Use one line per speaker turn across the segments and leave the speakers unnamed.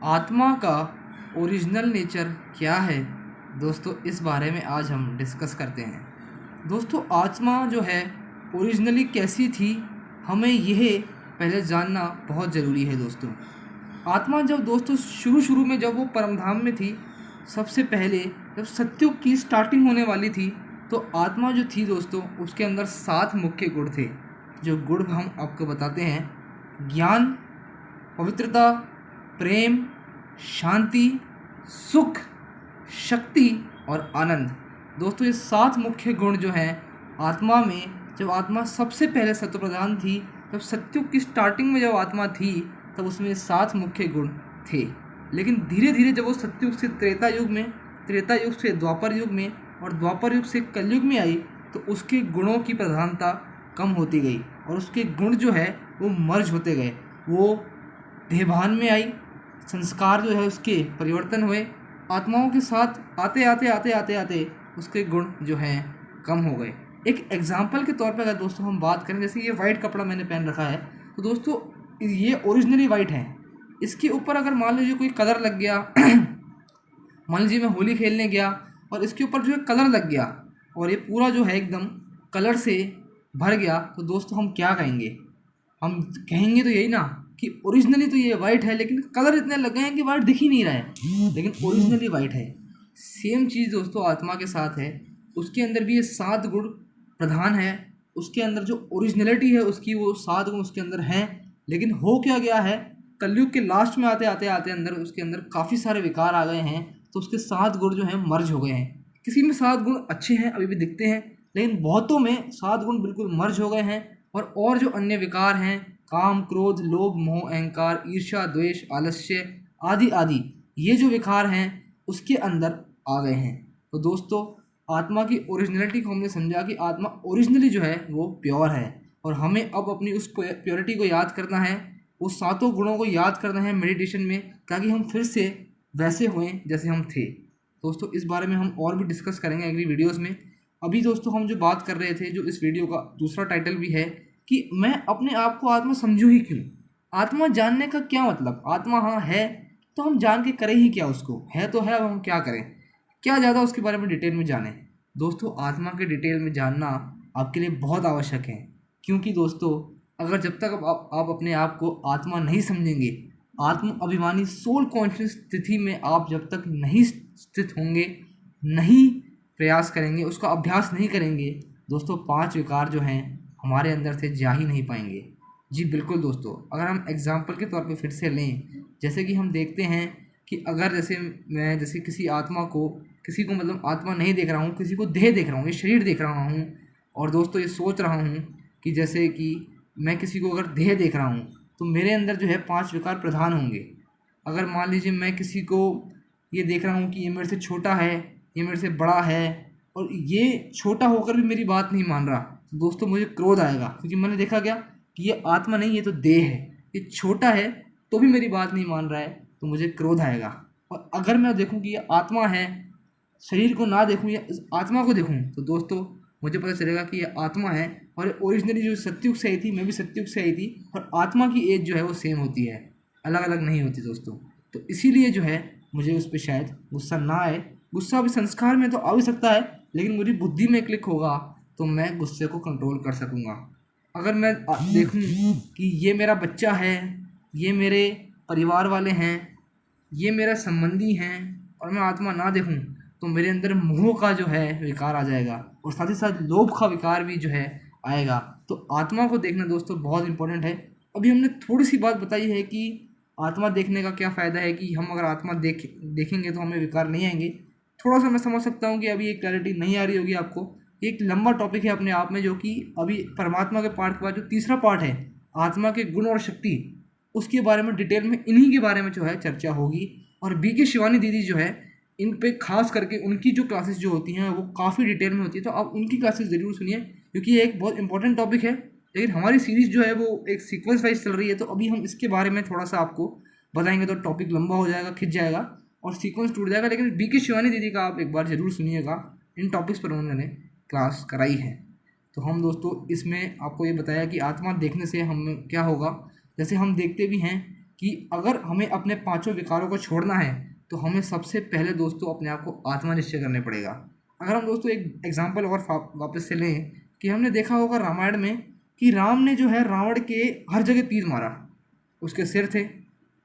आत्मा का original nature क्या है दोस्तों, इस बारे में आज हम डिस्कस करते हैं। दोस्तों, आत्मा जो है ओरिजिनली कैसी थी, हमें यह पहले जानना बहुत ज़रूरी है। दोस्तों, आत्मा जब शुरू में जब वो परमधाम में थी, सबसे पहले जब सत्युग की स्टार्टिंग होने वाली थी, तो आत्मा जो थी दोस्तों, उसके अंदर 7 मुख्य गुण थे। जो गुण हम आपको बताते हैं: ज्ञान, पवित्रता, प्रेम, शांति, सुख, शक्ति और आनंद। दोस्तों, ये 7 मुख्य गुण जो हैं आत्मा में, जब आत्मा सबसे पहले सत्व प्रधान थी, जब सत्युग की स्टार्टिंग में जब आत्मा थी, तब उसमें 7 मुख्य गुण थे। लेकिन धीरे धीरे जब वो सत्युग से त्रेता युग में, त्रेता युग से द्वापर युग में और द्वापर युग से कलयुग में आई, तो उसके गुणों की प्रधानता कम होती गई और उसके गुण जो है वो मर्ज होते गए। वो देहभान में आई, संस्कार जो है उसके परिवर्तन हुए, आत्माओं के साथ आते आते आते आते आते उसके गुण जो हैं कम हो गए। एक एग्जाम्पल के तौर पर अगर दोस्तों हम बात करें, जैसे ये वाइट कपड़ा मैंने पहन रखा है, तो दोस्तों ये ओरिजिनली वाइट है। इसके ऊपर अगर मान लीजिए कोई कलर लग गया मान लीजिए मैं होली खेलने गया और इसके ऊपर जो है कलर लग गया और ये पूरा जो है एकदम कलर से भर गया, तो दोस्तों हम क्या कहेंगे? हम कहेंगे तो यही ना कि ओरिजिनली तो ये वाइट है, लेकिन कलर इतने लग गए हैं कि वाइट दिख ही नहीं रहा है, लेकिन ओरिजिनली वाइट है। सेम चीज़ दोस्तों आत्मा के साथ है। उसके अंदर भी ये 7 गुण प्रधान है। उसके अंदर जो ओरिजिनलिटी है उसकी, वो 7 गुण उसके अंदर हैं। लेकिन हो क्या गया है, कलयुग के लास्ट में आते आते आते अंदर उसके अंदर काफ़ी सारे विकार आ गए हैं, तो उसके 7 गुण जो हैं मर्ज हो गए हैं। किसी में 7 गुण अच्छे हैं, अभी भी दिखते हैं, लेकिन बहुतों में 7 गुण बिल्कुल मर्ज हो गए हैं। और जो अन्य विकार हैं, काम, क्रोध, लोभ, मोह, अहंकार, ईर्ष्या, द्वेष, आलस्य आदि आदि, ये जो विकार हैं उसके अंदर आ गए हैं। तो दोस्तों, आत्मा की ओरिजिनलिटी को हमने समझा कि आत्मा ओरिजिनली जो है वो प्योर है, और हमें अब अपनी उस प्योरिटी को याद करना है, उस 7 गुणों को याद करना है मेडिटेशन में, ताकि हम फिर से वैसे होएं जैसे हम थे। दोस्तों, इस बारे में हम और भी डिस्कस करेंगे अगली वीडियोस में। अभी दोस्तों हम जो बात कर रहे थे, जो इस वीडियो का दूसरा टाइटल भी है कि मैं अपने आप को आत्मा समझूं ही क्यों? आत्मा जानने का क्या मतलब? आत्मा हाँ है, तो हम जान के करें ही क्या? उसको है तो है, अब हम क्या करें? क्या ज़्यादा उसके बारे में डिटेल में जानें? दोस्तों, आत्मा के डिटेल में जानना आपके लिए बहुत आवश्यक है, क्योंकि दोस्तों अगर जब तक आप अपने आप को आत्मा नहीं समझेंगे, आत्म अभिमानी सोल कॉन्शियस स्थिति में आप जब तक नहीं स्थित होंगे, नहीं प्रयास करेंगे, उसका अभ्यास नहीं करेंगे, दोस्तों 5 विकार जो हैं हमारे अंदर से जा ही नहीं पाएंगे। जी बिल्कुल दोस्तों, अगर हम एग्जाम्पल के तौर पे फिर से लें, जैसे कि हम देखते हैं कि अगर जैसे किसी आत्मा को, किसी को मतलब आत्मा नहीं देख रहा हूँ, किसी को देह देख रहा हूँ, ये शरीर देख रहा हूँ, और दोस्तों ये सोच रहा हूँ कि जैसे कि मैं किसी को अगर देह देख रहा हूँ, तो मेरे अंदर जो है 5 विकार प्रधान होंगे। अगर मान लीजिए मैं किसी को ये देख रहा हूँ कि ये मेरे से छोटा है, ये मेरे से बड़ा है, और ये छोटा होकर भी मेरी बात नहीं मान रहा, तो दोस्तों मुझे क्रोध आएगा, क्योंकि मैंने देखा क्या कि ये आत्मा नहीं, ये तो देह है। ये छोटा है तो भी मेरी बात नहीं मान रहा है, तो मुझे क्रोध आएगा। और अगर मैं देखूँ कि ये आत्मा है, शरीर को ना देखूँ या आत्मा को देखूँ, तो दोस्तों मुझे पता चलेगा कि ये आत्मा है, और ओरिजिनली जो सत्युग से आई थी, मैं भी सत्युग से आई थी, और आत्मा की एज जो है वो सेम होती है, अलग अलग नहीं होती दोस्तों। तो इसीलिए जो है मुझे उस पर शायद गुस्सा ना आए। गुस्सा अभी संस्कार में तो आ भी सकता है, लेकिन मेरी बुद्धि में क्लिक होगा तो मैं गुस्से को कंट्रोल कर सकूँगा। अगर मैं देखूँ कि ये मेरा बच्चा है, ये मेरे परिवार वाले हैं, ये मेरा संबंधी हैं, और मैं आत्मा ना देखूँ, तो मेरे अंदर मोह का जो है विकार आ जाएगा, और साथ ही साथ लोभ का विकार भी जो है आएगा। तो आत्मा को देखना दोस्तों बहुत इंपॉर्टेंट है। अभी हमने थोड़ी सी बात बताई है कि आत्मा देखने का क्या फ़ायदा है, कि हम अगर आत्मा देखेंगे तो हमें विकार नहीं आएंगे। थोड़ा सा मैं समझ सकता हूँ कि अभी एक क्लैरिटी नहीं आ रही होगी आपको। एक लंबा टॉपिक है अपने आप में, जो कि अभी परमात्मा के पार्ट के बाद जो तीसरा पार्ट है, आत्मा के गुण और शक्ति, उसके बारे में डिटेल में इन्हीं के बारे में जो है चर्चा होगी। और BK शिवानी दीदी जो है, इन पे खास करके उनकी जो क्लासेस जो होती हैं वो काफ़ी डिटेल में होती है, तो आप उनकी क्लासेस ज़रूर सुनिए, क्योंकि ये एक बहुत इंपॉर्टेंट टॉपिक है। लेकिन हमारी सीरीज़ जो है वो एक सीक्वेंस वाइज चल रही है, तो अभी हम इसके बारे में थोड़ा सा आपको बताएंगे तो टॉपिक लंबा हो जाएगा, खिंच जाएगा और सीक्वेंस टूट जाएगा। लेकिन BK शिवानी दीदी का आप एक बार ज़रूर सुनिएगा, इन टॉपिक्स पर उन्होंने क्लास कराई है। तो हम दोस्तों इसमें आपको ये बताया कि आत्मा देखने से हम क्या होगा। जैसे हम देखते भी हैं कि अगर हमें अपने पांचों विकारों को छोड़ना है तो हमें सबसे पहले दोस्तों अपने आप को आत्मनिश्चय करने पड़ेगा। अगर हम दोस्तों एक एग्जाम्पल और वापस से लें कि हमने देखा होगा रामायण में कि राम ने जो है रावण के हर जगह तीर मारा। उसके सिर थे,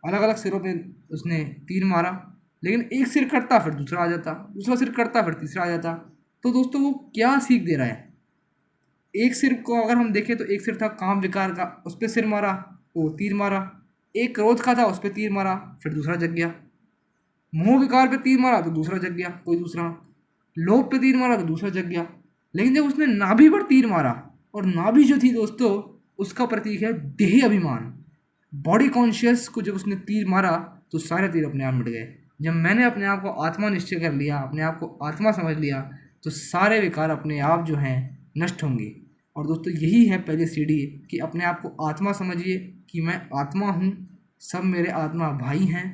अलग अलग सिरों पे उसने तीर मारा, लेकिन एक सिर कटता फिर दूसरा आ जाता, दूसरा सिर कटता फिर तीसरा आ जाता। तो दोस्तों वो क्या सीख दे रहा है? एक सिर को अगर हम देखें तो एक सिर था काम विकार का, उस पर सिर मारा, वो तीर मारा। एक क्रोध का था, उस पर तीर मारा, फिर दूसरा जग गया। मोह विकार पे तीर मारा तो दूसरा जग गया, कोई दूसरा। लोभ पे तीर मारा तो दूसरा जग गया। लेकिन जब उसने नाभि पर तीर मारा, और नाभि जो थी दोस्तों उसका प्रतीक है देह अभिमान, बॉडी कॉन्शियस को जब उसने तीर मारा तो सारे तीर अपने आप मिट गए। जब मैंने अपने आप को आत्मा निश्चय कर लिया, अपने आप को आत्मा समझ लिया, तो सारे विकार अपने आप जो हैं नष्ट होंगे। और दोस्तों यही है पहली सीढ़ी कि अपने आप को आत्मा समझिए कि मैं आत्मा हूँ, सब मेरे आत्मा भाई हैं।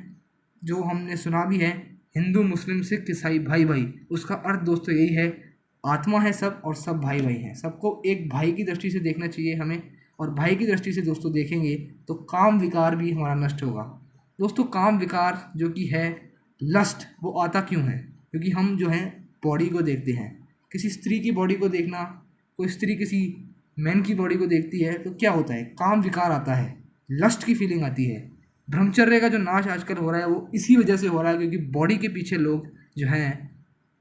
जो हमने सुना भी है हिंदू मुस्लिम सिख ईसाई भाई भाई, उसका अर्थ दोस्तों यही है, आत्मा है सब और सब भाई भाई हैं। सबको एक भाई की दृष्टि से देखना चाहिए हमें, और भाई की दृष्टि से दोस्तों देखेंगे तो काम विकार भी हमारा नष्ट होगा। दोस्तों काम विकार जो कि है लस्ट, वो आता क्यों है? क्योंकि हम जो है बॉडी को देखते हैं, किसी स्त्री की बॉडी को देखना, कोई स्त्री किसी मैन की बॉडी को देखती है तो क्या होता है? काम विकार आता है, लस्ट की फीलिंग आती है। ब्रह्मचर्य का जो नाश आजकल हो रहा है वो इसी वजह से हो रहा है, क्योंकि बॉडी के पीछे लोग जो हैं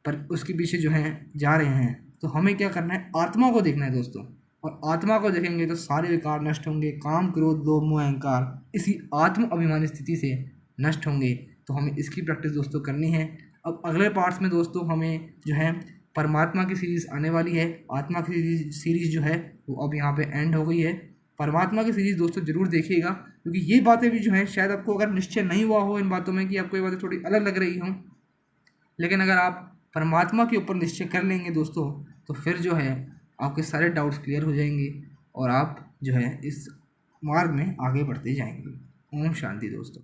पर उसके पीछे जो हैं जा रहे हैं। तो हमें क्या करना है? आत्मा को देखना है दोस्तों, और आत्मा को देखेंगे तो सारे विकार नष्ट होंगे। काम क्रोध लोभ मोह अहंकार इसी आत्म अभिमानी स्थिति से नष्ट होंगे। तो हमें इसकी प्रैक्टिस दोस्तों करनी है। अब अगले पार्ट्स में दोस्तों हमें जो है परमात्मा की सीरीज़ आने वाली है। आत्मा की सीरीज़ जो है वो अब यहाँ पे एंड हो गई है। परमात्मा की सीरीज़ दोस्तों ज़रूर देखिएगा, क्योंकि ये बातें भी जो हैं शायद आपको अगर निश्चय नहीं हुआ हो इन बातों में कि आपको ये बातें थोड़ी अलग लग रही हों, लेकिन अगर आप परमात्मा के ऊपर निश्चय कर लेंगे दोस्तों तो फिर जो है आपके सारे डाउट्स क्लियर हो जाएंगे और आप जो है इस मार्ग में आगे बढ़ते जाएंगे। ओम शांति दोस्तों।